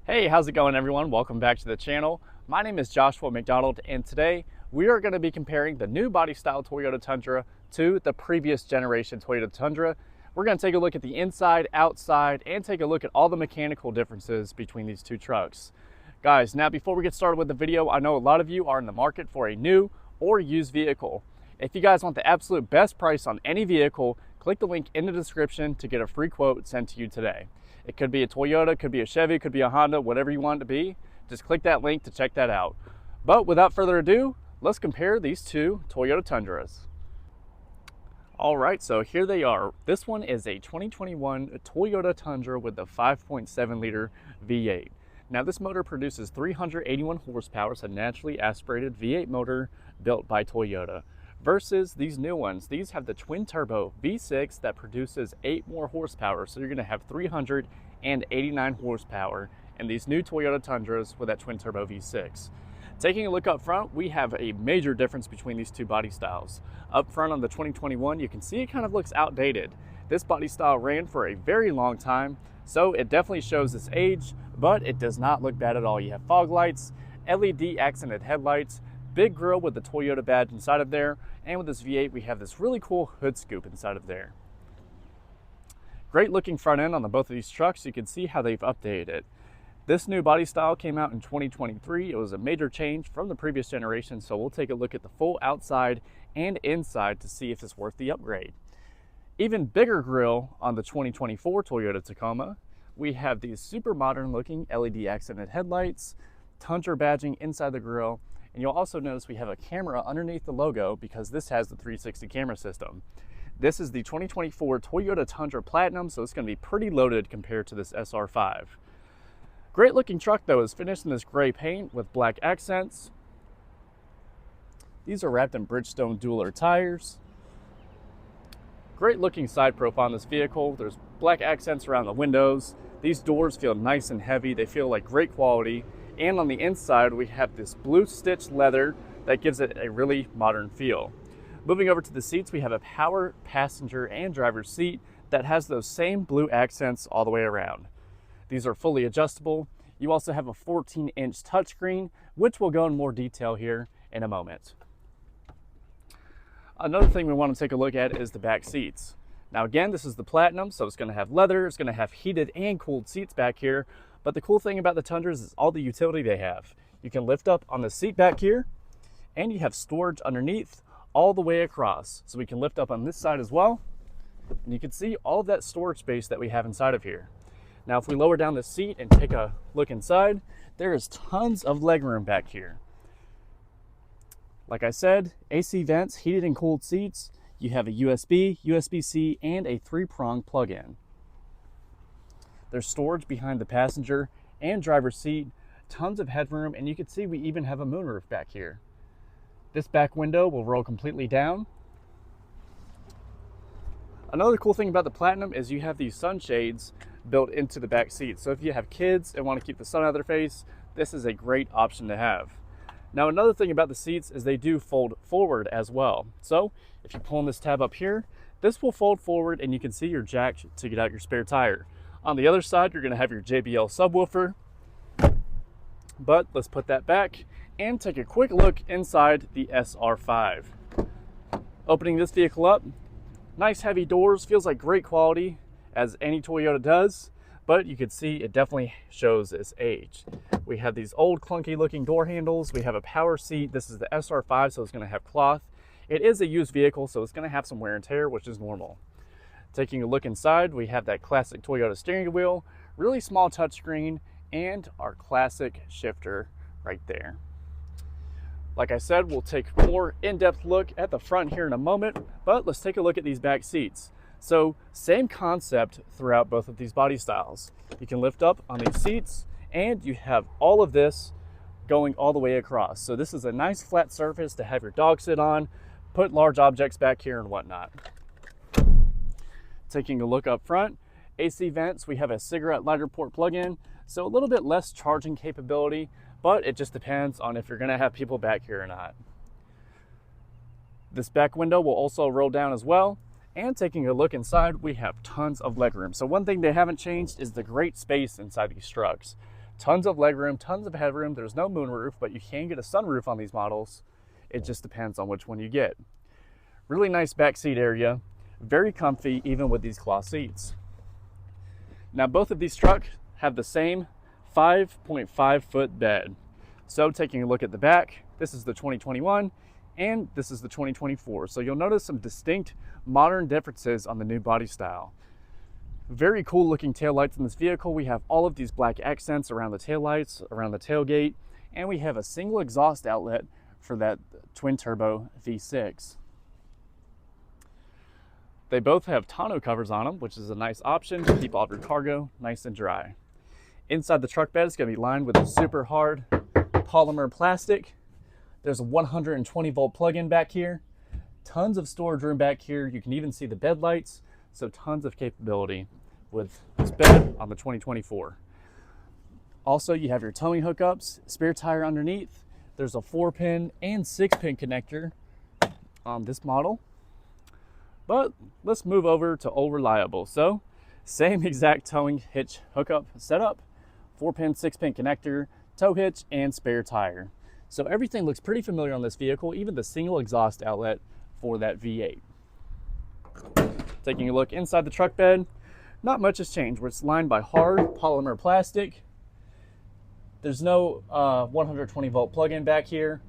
Hey, how's it going everyone? Welcome back to the channel. My name is Joshua McDonald and today we are going to be comparing the new body style Toyota Tundra to the previous generation Toyota Tundra. We're going to take a look at the inside, outside, and take a look at all the mechanical differences between these two trucks. Guys, now before we get started with the video, I know a lot of you are in the market for a new or used vehicle. If you guys want the absolute best price on any vehicle, click the link in the description to get a free quote sent to you today. It could be a Toyota, could be a Chevy, could be a Honda, whatever you want it to be. Just click that link to check that out. But without further ado, let's compare these two Toyota Tundras. All right, so here they are. This one is a 2021 Toyota Tundra with a 5.7 liter V8. Now this motor produces 381 horsepower, it's a naturally aspirated V8 motor built by Toyota. Versus these new ones, these have the twin turbo V6 that produces 8 more horsepower. So you're gonna have 389 horsepower in these new Toyota Tundras with that twin turbo V6. Taking a look up front, we have a major difference between these two body styles. Up front on the 2021, you can see it kind of looks outdated. This body style ran for a very long time, so it definitely shows its age, but it does not look bad at all. You have fog lights, LED accented headlights, big grille with the Toyota badge inside of there, and with this V8 we have this really cool hood scoop inside of there. Great looking front end on both of these trucks. You can see how they've updated it. This new body style came out in 2023. It was a major change from the previous generation, so we'll take a look at the full outside and inside to see if it's worth the upgrade. Even bigger grille on the 2024 Toyota Tacoma. We have these super modern looking LED accented headlights, Tundra badging inside the grille, and you'll also notice we have a camera underneath the logo because this has the 360 camera system. This is the 2024 Toyota Tundra Platinum, so it's going to be pretty loaded compared to this SR5. Great looking truck though, is finished in this gray paint with black accents. These are wrapped in Bridgestone Dueler tires. Great looking side profile on this vehicle. There's black accents around the windows. These doors feel nice and heavy. They feel like great quality. And on the inside, we have this blue stitched leather that gives it a really modern feel. Moving over to the seats, we have a power passenger and driver's seat that has those same blue accents all the way around. These are fully adjustable. You also have a 14-inch touchscreen, which we'll go in more detail here in a moment. Another thing we want to take a look at is the back seats. Now again, this is the Platinum, so it's going to have leather, it's going to have heated and cooled seats back here. But the cool thing about the Tundras is all the utility they have. You can lift up on the seat back here, and you have storage underneath all the way across. So we can lift up on this side as well, and you can see all of that storage space that we have inside of here. Now if we lower down the seat and take a look inside, there is tons of legroom back here. Like I said, AC vents, heated and cooled seats. You have a USB, USB-C, and a 3-prong plug-in. There's storage behind the passenger and driver's seat, tons of headroom, and you can see we even have a moonroof back here. This back window will roll completely down. Another cool thing about the Platinum is you have these sunshades built into the back seat. So if you have kids and want to keep the sun out of their face, this is a great option to have. Now another thing about the seats is they do fold forward as well. So if you pull on this tab up here, this will fold forward and you can see your jack to get out your spare tire. On the other side, you're going to have your JBL subwoofer. But let's put that back and take a quick look inside the SR5. Opening this vehicle up, nice heavy doors, feels like great quality as any Toyota does, but you can see it definitely shows its age. We have these old clunky looking door handles. We have a power seat. This is the SR5, so it's going to have cloth. It is a used vehicle, so it's going to have some wear and tear, which is normal. Taking a look inside, we have that classic Toyota steering wheel, really small touchscreen, and our classic shifter right there. Like I said, we'll take a more in-depth look at the front here in a moment, but let's take a look at these back seats. So same concept throughout both of these body styles. You can lift up on these seats and you have all of this going all the way across. So this is a nice flat surface to have your dog sit on, put large objects back here and whatnot. Taking a look up front, AC vents, we have a cigarette lighter port plug-in, so a little bit less charging capability, but it just depends on if you're going to have people back here or not. This back window will also roll down as well, And taking a look inside, we have tons of legroom. So one thing they haven't changed is the great space inside these trucks. Tons of legroom, tons of headroom. There's no moonroof, but you can get a sunroof on these models. It just depends on which one you get. Really nice back seat area, very comfy even with these cloth seats. Now both of these trucks have the same 5.5 foot bed. So taking a look at the back, this is the 2021 and this is the 2024. So you'll notice some distinct modern differences on the new body style. Very cool looking taillights in this vehicle. We have all of these black accents around the taillights, around the tailgate, and we have a single exhaust outlet for that twin turbo V6. They both have tonneau covers on them, which is a nice option to keep all of your cargo nice and dry. Inside the truck bed is going to be lined with a super hard polymer plastic. There's a 120 volt plug-in back here. Tons of storage room back here. You can even see the bed lights, so tons of capability with this bed on the 2024. Also, you have your towing hookups, spare tire underneath. There's a 4-pin and 6-pin connector on this model. But let's move over to Old Reliable. So, same exact towing hitch hookup setup, 4-pin, 6-pin connector, tow hitch, and spare tire. So everything looks pretty familiar on this vehicle, even the single exhaust outlet for that V8. Taking a look inside the truck bed, not much has changed. It's lined by hard polymer plastic. There's no 120 volt plug-in back here,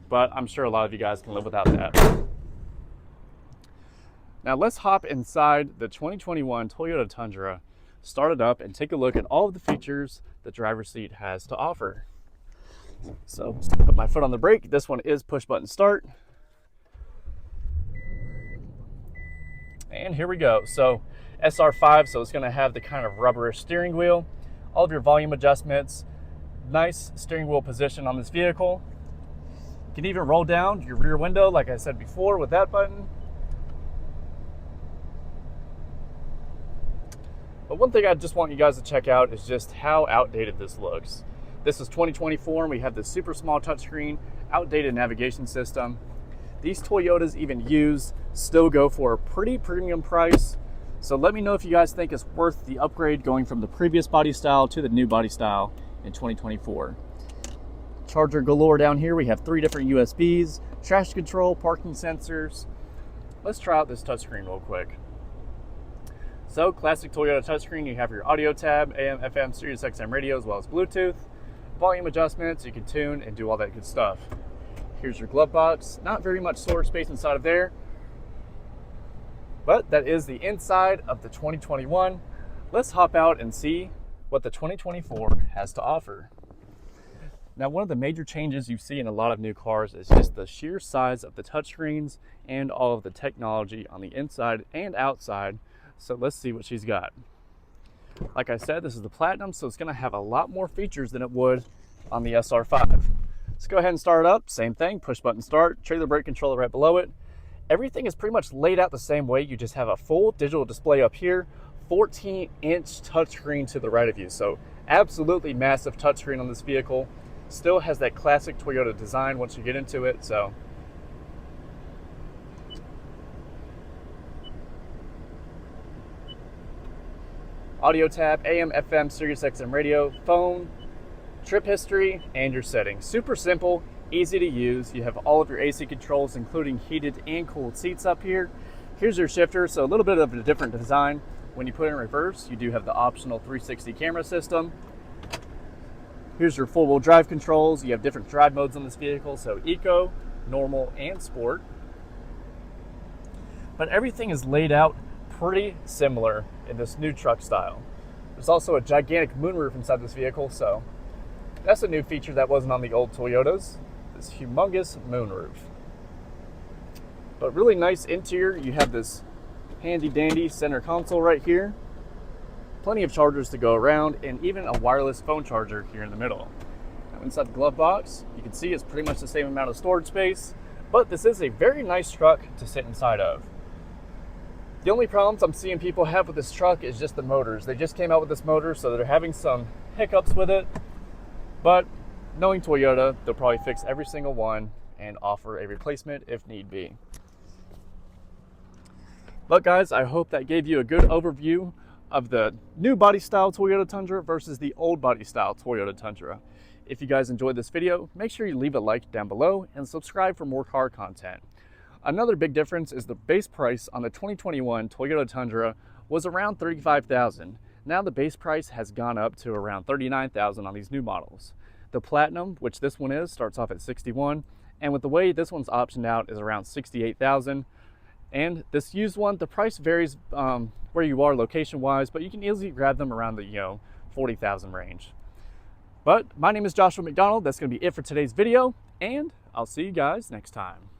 but I'm sure a lot of you guys can live without that. Now let's hop inside the 2021 Toyota Tundra, start it up, and take a look at all of the features the driver's seat has to offer. So put my foot on the brake. This one is push button start. And here we go. So SR5, so it's going to have the kind of rubberish steering wheel, all of your volume adjustments, nice steering wheel position on this vehicle. You can even roll down your rear window, like I said before, with that button. But one thing I just want you guys to check out is just how outdated this looks. This is 2024 and we have this super small touchscreen, outdated navigation system. These Toyotas, even used, still go for a pretty premium price. So let me know if you guys think it's worth the upgrade going from the previous body style to the new body style in 2024. Charger galore down here. We have 3 different USBs, traction control, parking sensors. Let's try out this touchscreen real quick. So classic Toyota touchscreen, you have your audio tab, AM, FM, Sirius XM radio, as well as Bluetooth. Volume adjustments, you can tune and do all that good stuff. Here's your glove box. Not very much storage space inside of there, but that is the inside of the 2021. Let's hop out and see what the 2024 has to offer. Now, one of the major changes you see in a lot of new cars is just the sheer size of the touchscreens and all of the technology on the inside and outside. So let's see what she's got. Like I said, this is the Platinum, so it's going to have a lot more features than it would on the SR5. Let's go ahead and start it up. Same thing, push button start, trailer brake controller right below it. Everything is pretty much laid out the same way. You just have a full digital display up here, 14-inch touchscreen to the right of you. So absolutely massive touchscreen on this vehicle. Still has that classic Toyota design once you get into it. So audio tab, AM, FM, Sirius XM radio, phone, trip history, and your settings. Super simple, easy to use. You have all of your AC controls, including heated and cooled seats up here. Here's your shifter, so a little bit of a different design. When you put in reverse, you do have the optional 360 camera system. Here's your four-wheel drive controls. You have different drive modes on this vehicle, so eco, normal, and sport. But everything is laid out pretty similar in this new truck style. There's also a gigantic moonroof inside this vehicle, so that's a new feature that wasn't on the old Toyotas, this humongous moonroof. But really nice interior. You have this handy dandy center console right here, plenty of chargers to go around, and even a wireless phone charger here in the middle. Now inside the glove box, you can see it's pretty much the same amount of storage space, but this is a very nice truck to sit inside of. The only problems I'm seeing people have with this truck is just the motors. They just came out with this motor, so they're having some hiccups with it. But knowing Toyota, they'll probably fix every single one and offer a replacement if need be. But guys, I hope that gave you a good overview of the new body style Toyota Tundra versus the old body style Toyota Tundra. If you guys enjoyed this video, make sure you leave a like down below and subscribe for more car content. Another big difference is the base price on the 2021 Toyota Tundra was around $35,000. Now the base price has gone up to around $39,000 on these new models. The Platinum, which this one is, starts off at $61,000, and with the way this one's optioned out is around $68,000. And this used one, the price varies where you are location-wise, but you can easily grab them around the $40,000 range. But my name is Joshua McDonald. That's going to be it for today's video, and I'll see you guys next time.